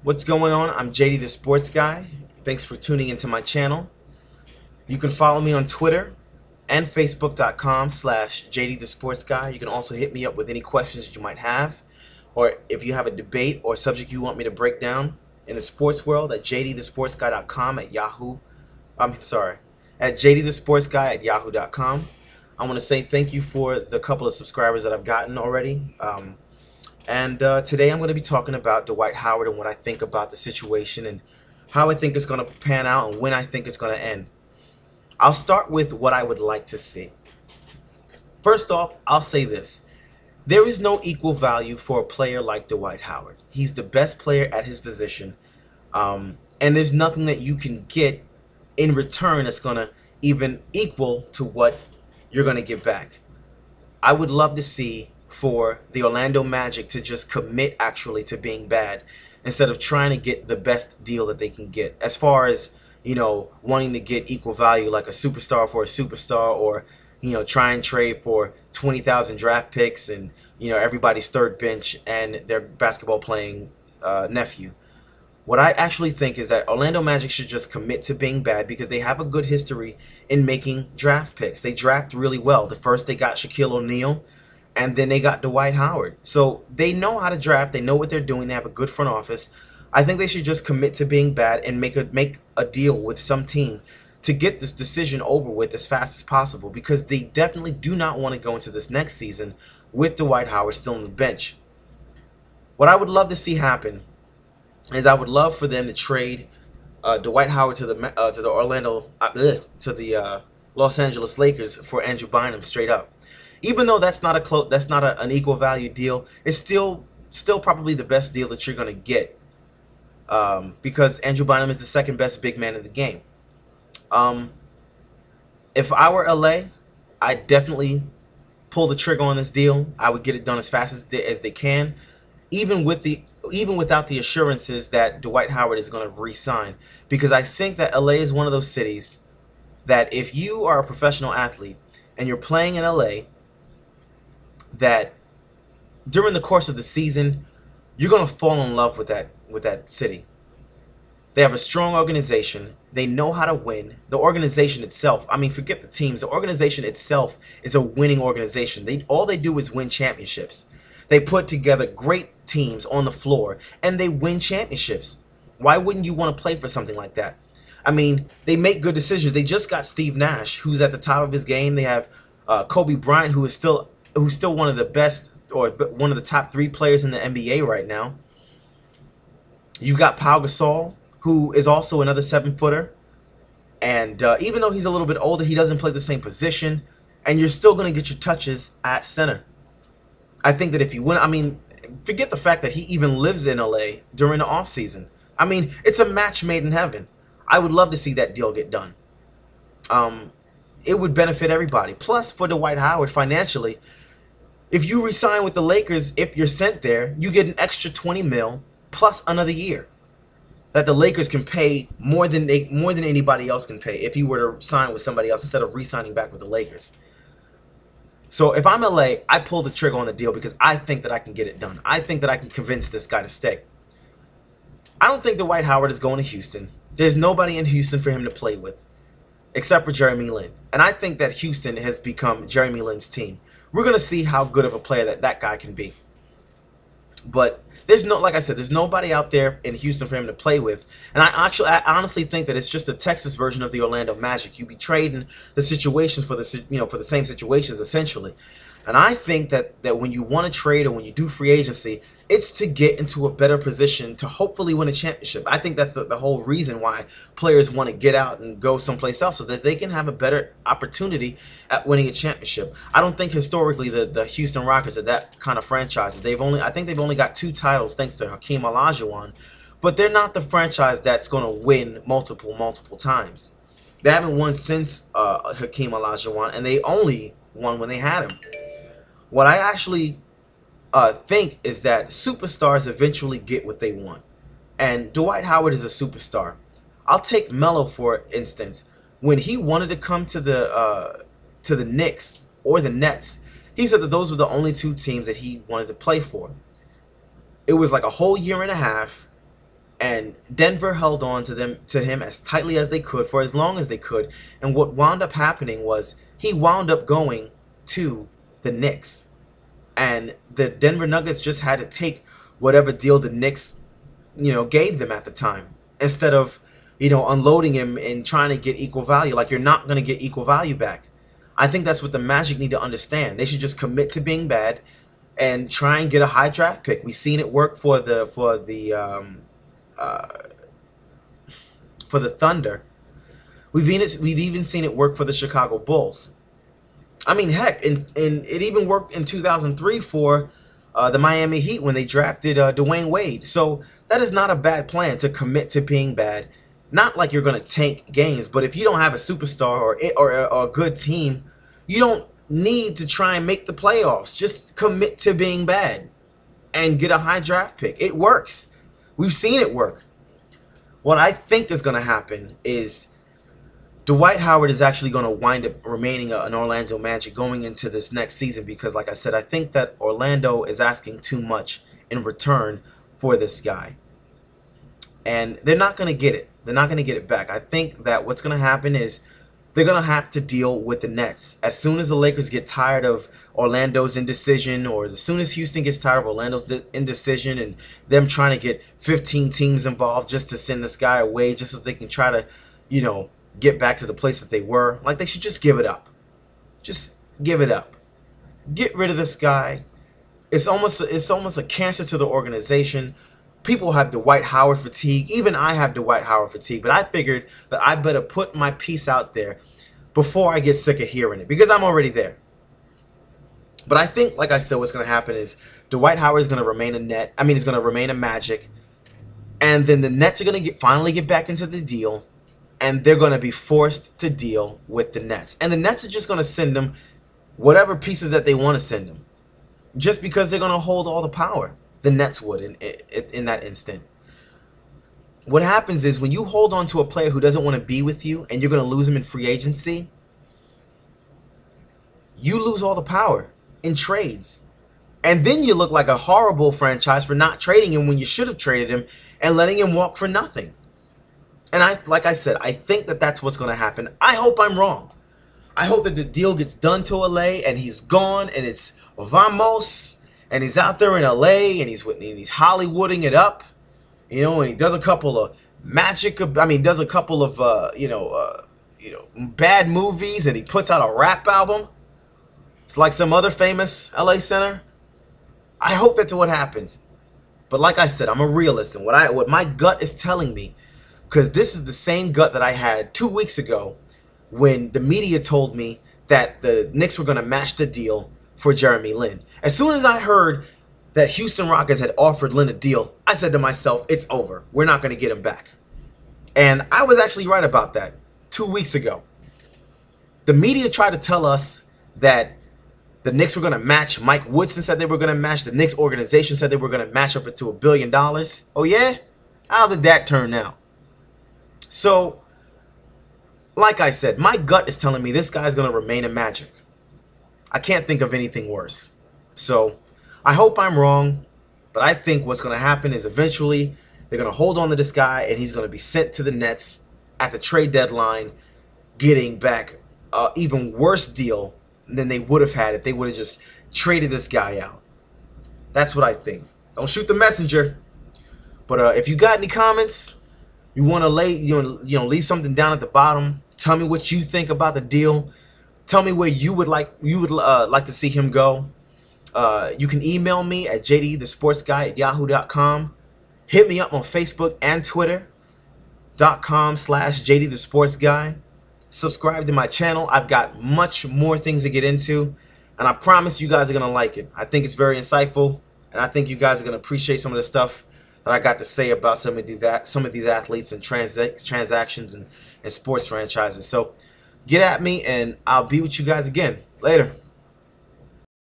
What's going on? I'm JD the Sports Guy. Thanks for tuning into my channel. You can follow me on Twitter and Facebook.com/JD the Sports Guy. You can also hit me up with any questions that you might have, or if you have a debate or subject you want me to break down in the sports world at jdthesportsguy.com at Yahoo. I'm sorry, at jdthesportsguy at yahoo.com. I want to say thank you for the couple of subscribers that I've gotten already. Today I'm going to be talking about Dwight Howard and what I think about the situation and how I think it's going to pan out and when I think it's going to end. I'll start with what I would like to see. First off, I'll say this. There is no equal value for a player like Dwight Howard. He's the best player at his position, and there's nothing that you can get in return that's going to even equal to what you're going to get back. I would love to see for the Orlando Magic to just commit actually to being bad instead of trying to get the best deal that they can get, as far as, you know, wanting to get equal value like a superstar for a superstar, or, you know, try and trade for 20,000 draft picks and, you know, everybody's third bench and their basketball playing nephew. What I actually think is that Orlando Magic should just commit to being bad because they have a good history in making draft picks. They draft really well. The first they got Shaquille O'Neal, and then they got Dwight Howard. So they know how to draft. They know what they're doing. They have a good front office. I think they should just commit to being bad and make a deal with some team to get this decision over with as fast as possible, because they definitely do not want to go into this next season with Dwight Howard still on the bench. What I would love to see happen is I would love for them to trade Dwight Howard to the Los Angeles Lakers for Andrew Bynum straight up. Even though that's not an equal value deal, it's still probably the best deal that you're gonna get, because Andrew Bynum is the second best big man in the game. If I were LA, I'd definitely pull the trigger on this deal. I would get it done as fast as they can, even without the assurances that Dwight Howard is going to re-sign, because I think that LA is one of those cities that if you are a professional athlete and you're playing in LA, that during the course of the season you're going to fall in love with that city. They have a strong organization. They know how to win. The organization itself, I mean, forget the teams. The organization itself is a winning organization. All they do is win championships. They put together great teams on the floor and they win championships. Why wouldn't you want to play for something like that? I mean, they make good decisions. They just got Steve Nash, who's at the top of his game. They have Kobe Bryant, who's still one of the best, or one of the top 3 players in the NBA right now. You've got Pau Gasol, who is also another 7-footer. And even though he's a little bit older, he doesn't play the same position. And you're still going to get your touches at center. I think that if you win, I mean, forget the fact that he even lives in LA during the offseason. I mean, it's a match made in heaven. I would love to see that deal get done. It would benefit everybody. Plus, for Dwight Howard financially, if you resign with the Lakers, if you're sent there, you get an extra 20 mil plus another year that the Lakers can pay more than anybody else can pay if you were to sign with somebody else instead of re-signing back with the Lakers. So if I'm LA, I pull the trigger on the deal because I think that I can get it done. I think that I can convince this guy to stay. I don't think Dwight Howard is going to Houston. There's nobody in Houston for him to play with except for Jeremy Lin. And I think that Houston has become Jeremy Lin's team. We're going to see how good of a player that guy can be. But like I said, there's nobody out there in Houston for him to play with. And I honestly think that it's just a Texas version of the Orlando Magic. You be trading the situations for the same situations essentially. And I think that when you want to trade or when you do free agency, it's to get into a better position to hopefully win a championship. I think that's the whole reason why players want to get out and go someplace else, so that they can have a better opportunity at winning a championship. I don't think historically the Houston Rockets are that kind of franchise. I think they've only got 2 titles thanks to Hakeem Olajuwon, but they're not the franchise that's going to win multiple times. They haven't won since Hakeem Olajuwon, and they only won when they had him. What I actually think is that superstars eventually get what they want, and Dwight Howard is a superstar. I'll take Melo for instance. When he wanted to come to the Knicks or the Nets, he said that those were the only 2 teams that he wanted to play for. It was like a whole year and a half, And Denver held on to him as tightly as they could for as long as they could. And what wound up happening was he wound up going to the Knicks. And the Denver Nuggets just had to take whatever deal the Knicks, gave them at the time, instead of, unloading him and trying to get equal value. Like, you're not going to get equal value back. I think that's what the Magic need to understand. They should just commit to being bad and try and get a high draft pick. We've seen it work for the Thunder. We've even seen it work for the Chicago Bulls. I mean, heck, and it even worked in 2003 for the Miami Heat when they drafted Dwayne Wade. So that is not a bad plan, to commit to being bad. Not like you're going to tank games, but if you don't have a superstar or a good team, you don't need to try and make the playoffs. Just commit to being bad and get a high draft pick. It works. We've seen it work. What I think is going to happen is Dwight Howard is actually going to wind up remaining an Orlando Magic going into this next season, because, like I said, I think that Orlando is asking too much in return for this guy. And they're not going to get it. They're not going to get it back. I think that what's going to happen is they're going to have to deal with the Nets. As soon as the Lakers get tired of Orlando's indecision, or as soon as Houston gets tired of Orlando's indecision and them trying to get 15 teams involved just to send this guy away, just so they can try to, get back to the place that they were, like, they should just give it up. Just give it up. Get rid of this guy. It's almost a cancer to the organization. People have Dwight Howard fatigue. Even I have Dwight Howard fatigue. But I figured that I better put my piece out there before I get sick of hearing it, because I'm already there. But I think, like I said, what's going to happen is Dwight Howard is going to remain he's going to remain a Magic. And then the Nets are going to finally get back into the deal. And they're going to be forced to deal with the Nets. And the Nets are just going to send them whatever pieces that they want to send them, just because they're going to hold all the power. The Nets would in that instant. What happens is when you hold on to a player who doesn't want to be with you and you're going to lose him in free agency, you lose all the power in trades. And then you look like a horrible franchise for not trading him when you should have traded him and letting him walk for nothing. And like I said, I think that that's what's going to happen. I hope I'm wrong. I hope that the deal gets done to LA and he's gone and it's vamos and he's out there in LA and he's Hollywooding it up, and he does a couple of does a couple of bad movies, and he puts out a rap album. It's like some other famous LA center. I hope that's what happens. But like I said, I'm a realist, and what my gut is telling me, because this is the same gut that I had 2 weeks ago when the media told me that the Knicks were going to match the deal for Jeremy Lin. As soon as I heard that Houston Rockets had offered Lin a deal, I said to myself, it's over. We're not going to get him back. And I was actually right about that 2 weeks ago. The media tried to tell us that the Knicks were going to match. Mike Woodson said they were going to match. The Knicks organization said they were going to match up to $1 billion. Oh, yeah? How did that turn out? So, like I said, my gut is telling me this guy's going to remain a Magic. I can't think of anything worse. So, I hope I'm wrong, but I think what's going to happen is eventually they're going to hold on to this guy and he's going to be sent to the Nets at the trade deadline, getting back an even worse deal than they would have had if they would have just traded this guy out. That's what I think. Don't shoot the messenger. But if you got any comments, you want to leave something down at the bottom. Tell me what you think about the deal. Tell me where you would like to see him go. You can email me at jdthesportsguy@yahoo.com. Hit me up on Facebook and Twitter.com/jdthesportsguy. Subscribe to my channel. I've got much more things to get into, and I promise you guys are going to like it. I think it's very insightful, and I think you guys are going to appreciate some of the stuff that I got to say about some of these athletes and transactions and sports franchises. So get at me, and I'll be with you guys again later.